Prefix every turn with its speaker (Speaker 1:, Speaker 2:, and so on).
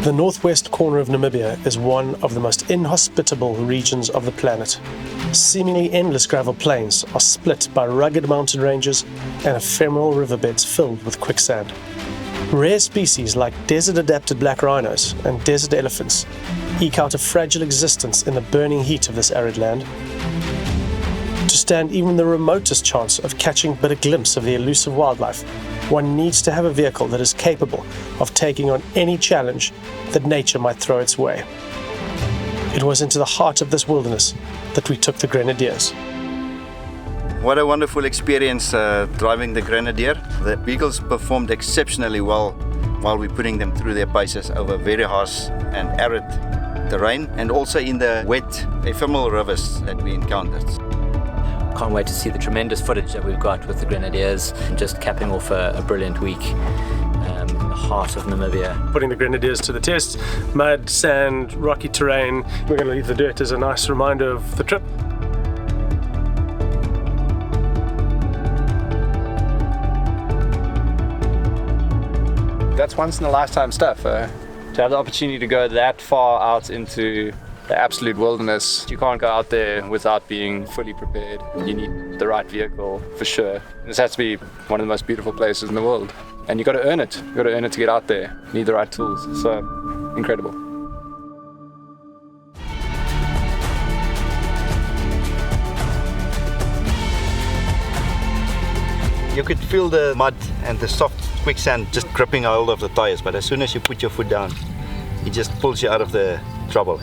Speaker 1: The northwest corner of Namibia is one of the most inhospitable regions of the planet. Seemingly endless gravel plains are split by rugged mountain ranges and ephemeral riverbeds filled with quicksand. Rare species like desert-adapted black rhinos and desert elephants eke out a fragile existence in the burning heat of this arid land. To stand even the remotest chance of catching but a glimpse of the elusive wildlife, one needs to have a vehicle that is capable of taking on any challenge that nature might throw its way. It was into the heart of this wilderness that we took the Grenadiers.
Speaker 2: What a wonderful experience driving the Grenadier. The vehicles performed exceptionally well while we're putting them through their paces over very harsh and arid terrain, and also in the wet, ephemeral rivers that we encountered.
Speaker 3: Can't wait to see the tremendous footage that we've got with the Grenadiers, just capping off a brilliant week in the heart of Namibia.
Speaker 1: Putting the Grenadiers to the test, mud, sand, rocky terrain. We're going to leave the dirt as a nice reminder of the trip.
Speaker 4: That's once in a lifetime stuff. To have the opportunity to go that far out into the absolute wilderness, you can't go out there without being fully prepared. You need the right vehicle for sure. This has to be one of the most beautiful places in the world. And you've got to earn it. You've got to earn it to get out there. You need the right tools. So, incredible.
Speaker 2: You could feel the mud and the soft quicksand just gripping a hold of the tires, but as soon as you put your foot down, it just pulls you out of the trouble.